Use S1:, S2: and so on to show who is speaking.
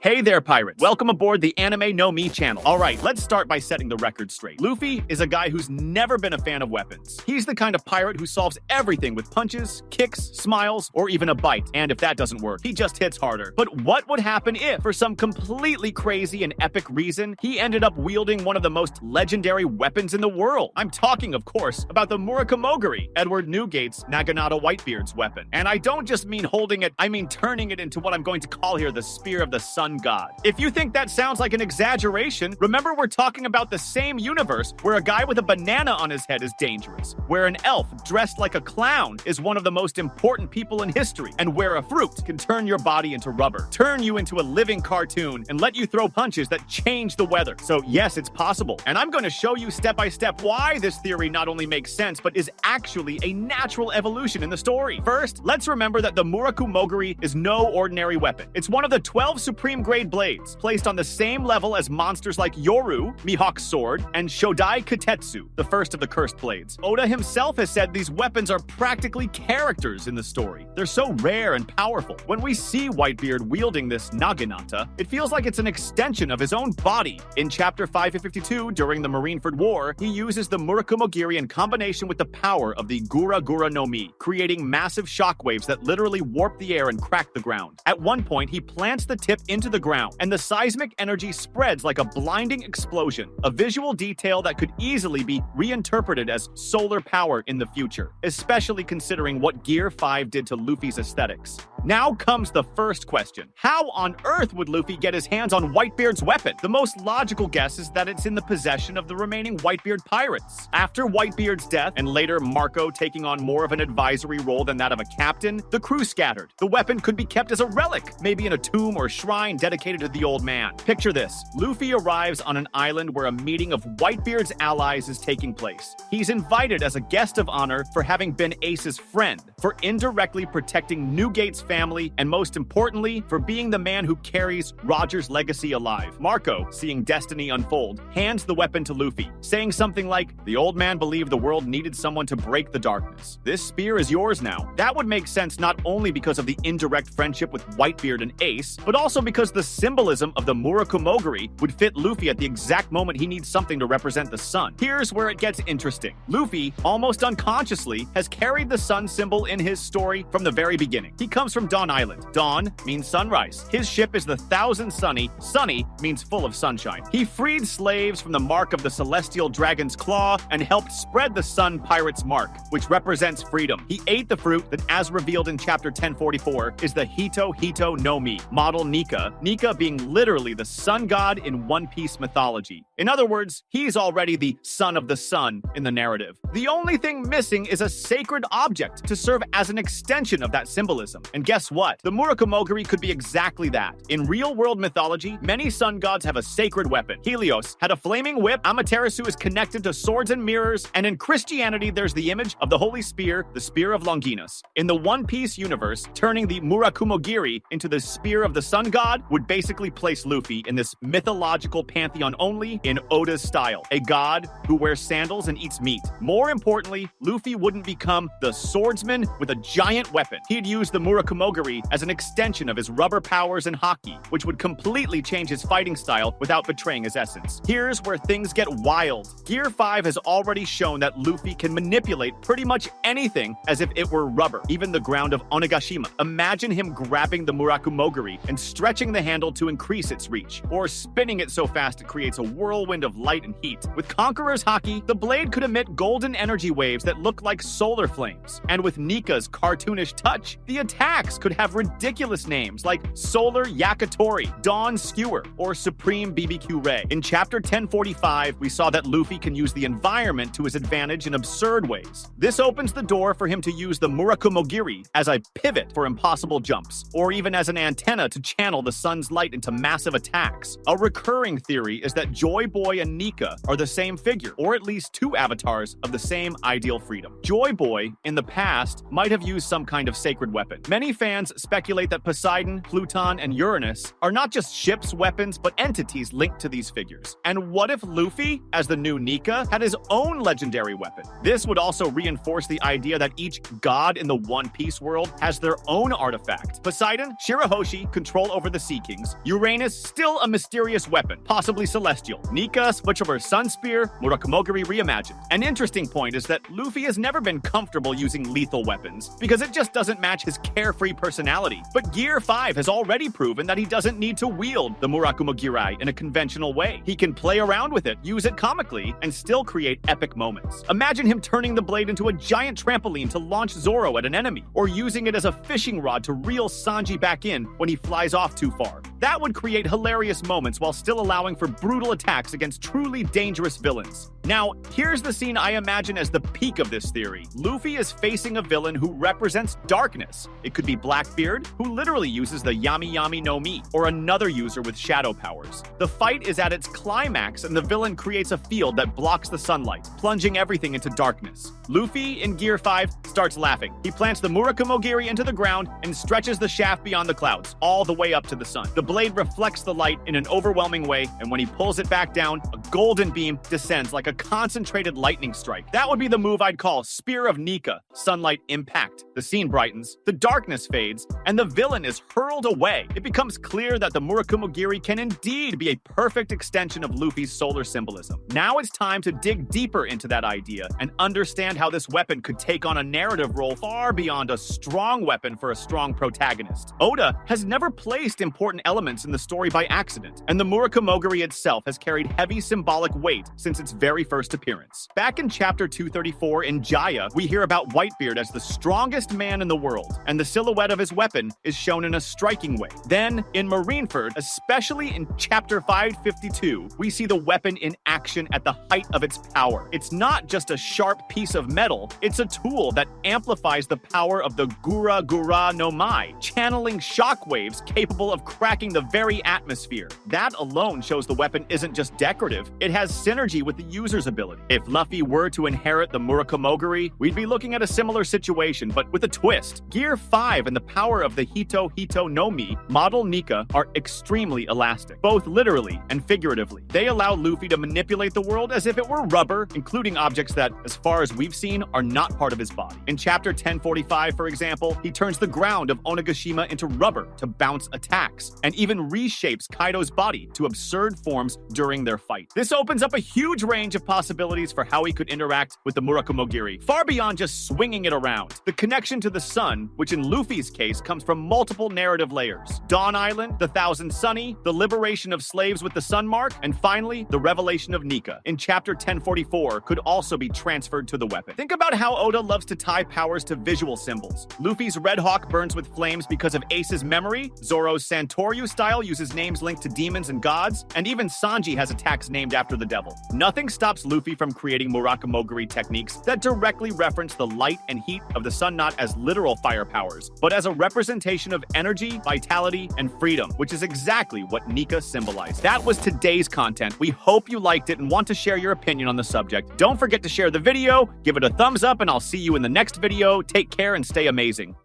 S1: Hey there, pirates. Welcome aboard the Anime No Me channel. Alright, let's start by setting the record straight. Luffy is a guy who's never been a fan of weapons. He's the kind of pirate who solves everything with punches, kicks, smiles, or even a bite. And if that doesn't work, he just hits harder. But what would happen if, for some completely crazy and epic reason, he ended up wielding one of the most legendary weapons in the world? I'm talking, of course, about the Murakumogiri, Edward Newgate's Naginata Whitebeard's weapon. And I don't just mean holding it, I mean turning it into what I'm going to call here the Spear of the Sun God. If you think that sounds like an exaggeration, remember we're talking about the same universe where a guy with a banana on his head is dangerous, where an elf dressed like a clown is one of the most important people in history, and where a fruit can turn your body into rubber, turn you into a living cartoon, and let you throw punches that change the weather. So yes, it's possible, and I'm going to show you step by step why this theory not only makes sense, but is actually a natural evolution in the story. First, let's remember that the Murakumogiri is no ordinary weapon. It's one of the 12 supreme grade blades, placed on the same level as monsters like Yoru, Mihawk's sword, and Shodai Kutetsu, the first of the cursed blades. Oda himself has said these weapons are practically characters in the story. They're so rare and powerful. When we see Whitebeard wielding this naginata, it feels like it's an extension of his own body. In chapter 552, during the Marineford War, he uses the Murakumogiri in combination with the power of the Gura Gura no Mi, creating massive shockwaves that literally warp the air and crack the ground. At one point, he plants the tip into the ground, and the seismic energy spreads like a blinding explosion, a visual detail that could easily be reinterpreted as solar power in the future, especially considering what Gear 5 did to Luffy's aesthetics. Now comes the first question. How on earth would Luffy get his hands on Whitebeard's weapon? The most logical guess is that it's in the possession of the remaining Whitebeard pirates. After Whitebeard's death, and later Marco taking on more of an advisory role than that of a captain, the crew scattered. The weapon could be kept as a relic, maybe in a tomb or shrine dedicated to the old man. Picture this. Luffy arrives on an island where a meeting of Whitebeard's allies is taking place. He's invited as a guest of honor for having been Ace's friend, for indirectly protecting Newgate's family, and most importantly, for being the man who carries Roger's legacy alive. Marco, seeing destiny unfold, hands the weapon to Luffy, saying something like, "The old man believed the world needed someone to break the darkness. This spear is yours now." That would make sense not only because of the indirect friendship with Whitebeard and Ace, but also because the symbolism of the Murakumogiri would fit Luffy at the exact moment he needs something to represent the sun. Here's where it gets interesting. Luffy, almost unconsciously, has carried the sun symbol in his story from the very beginning. He comes from Dawn Island. Dawn means sunrise. His ship is the Thousand Sunny. Sunny means full of sunshine. He freed slaves from the mark of the celestial dragon's claw and helped spread the sun pirate's mark, which represents freedom. He ate the fruit that, as revealed in chapter 1044, is the Hito Hito no Mi, model Nika. Nika being literally the sun god in One Piece mythology. In other words, he's already the son of the sun in the narrative. The only thing missing is a sacred object to serve as an extension of that symbolism. And guess what? The Murakumogiri could be exactly that. In real-world mythology, many sun gods have a sacred weapon. Helios had a flaming whip, Amaterasu is connected to swords and mirrors, and in Christianity, there's the image of the Holy Spear, the Spear of Longinus. In the One Piece universe, turning the Murakumogiri into the Spear of the Sun God would basically place Luffy in this mythological pantheon only in Oda's style, a god who wears sandals and eats meat. More importantly, Luffy wouldn't become the swordsman with a giant weapon. He'd use the Murakumogiri as an extension of his rubber powers and haki, which would completely change his fighting style without betraying his essence. Here's where things get wild. Gear 5 has already shown that Luffy can manipulate pretty much anything as if it were rubber, even the ground of Onigashima. Imagine him grabbing the Murakumogiri and stretching the handle to increase its reach, or spinning it so fast it creates a whirlwind of light and heat. With Conqueror's haki, the blade could emit golden energy waves that look like solar flames. And with Nika's cartoonish touch, the attacks could have ridiculous names like Solar Yakitori, Dawn Skewer, or Supreme BBQ Ray. In chapter 1045, we saw that Luffy can use the environment to his advantage in absurd ways. This opens the door for him to use the Murakumogiri as a pivot for impossible jumps, or even as an antenna to channel the sun's light into massive attacks. A recurring theory is that Joy Boy and Nika are the same figure, or at least two avatars of the same ideal freedom. Joy Boy, in the past, might have used some kind of sacred weapon. Many fans speculate that Poseidon, Pluton, and Uranus are not just ships, weapons, but entities linked to these figures. And what if Luffy, as the new Nika, had his own legendary weapon? This would also reinforce the idea that each god in the One Piece world has their own artifact. Poseidon, Shirahoshi, control over the Sea Kings. Uranus, still a mysterious weapon, possibly celestial. Nika, switchover Sun Spear, Murakumogiri reimagined. An interesting point is that Luffy has never been comfortable using lethal weapons, because it just doesn't match his carefree personality. But Gear 5 has already proven that he doesn't need to wield the Murakumogiri in a conventional way. He can play around with it, use it comically, and still create epic moments. Imagine him turning the blade into a giant trampoline to launch Zoro at an enemy, or using it as a fishing rod to reel Sanji back in when he flies off too far. That would create hilarious moments while still allowing for brutal attacks against truly dangerous villains. Now, here's the scene I imagine as the peak of this theory. Luffy is facing a villain who represents darkness. It could be Blackbeard, who literally uses the Yami Yami no Mi, or another user with shadow powers. The fight is at its climax, and the villain creates a field that blocks the sunlight, plunging everything into darkness. Luffy, in Gear 5, starts laughing. He plants the Murakumogiri into the ground and stretches the shaft beyond the clouds, all the way up to the sun. The blade reflects the light in an overwhelming way, and when he pulls it back down, a golden beam descends like a concentrated lightning strike. That would be the move I'd call Spear of Nika, sunlight impact. The scene brightens, the darkness fades, and the villain is hurled away. It becomes clear that the Murakumogiri can indeed be a perfect extension of Luffy's solar symbolism. Now it's time to dig deeper into that idea and understand how this weapon could take on a narrative role far beyond a strong weapon for a strong protagonist. Oda has never placed important elements in the story by accident, and the Murakumogiri itself has carried heavy symbolic weight since its very first appearance. Back in chapter 234 in Jaya, we hear about Whitebeard as the strongest man in the world, and the silhouette of his weapon is shown in a striking way. Then, in Marineford, especially in chapter 552, we see the weapon in action at the height of its power. It's not just a sharp piece of metal, it's a tool that amplifies the power of the Gura Gura no Mai, channeling shockwaves capable of cracking the very atmosphere. That alone shows the weapon isn't just decorative, it has synergy with the user's ability. If Luffy were to inherit the Murakumogiri, we'd be looking at a similar situation, but with a twist. Gear 5 and the power of the Hito Hito no Mi model Nika are extremely elastic, both literally and figuratively. They allow Luffy to manipulate the world as if it were rubber, including objects that, as far as we've seen, are not part of his body. In chapter 1045, for example, he turns the ground of Onigashima into rubber to bounce attacks, and even reshapes Kaido's body to absurd forms during their fight. This opens up a huge range of possibilities for how he could interact with the Murakumogiri, far beyond just swinging it around. The connection to the sun, which in Luffy's case comes from multiple narrative layers. Dawn Island, the Thousand Sunny, the liberation of slaves with the sun mark, and finally, the revelation of Nika in chapter 1044 could also be transferred to the weapon. Think about how Oda loves to tie powers to visual symbols. Luffy's Red Hawk burns with flames because of Ace's memory, Zoro's Santoryu style uses names linked to demons and gods, and even Sanji has attacks named after the devil. Nothing stops Luffy from creating Murakumogiri techniques that directly reference the light and heat of the sun, not as literal fire powers, but as a representation of energy, vitality, and freedom, which is exactly what Nika symbolized. That was today's content. We hope you liked it and want to share your opinion on the subject. Don't forget to share the video, give it a thumbs up, and I'll see you in the next video. Take care and stay amazing.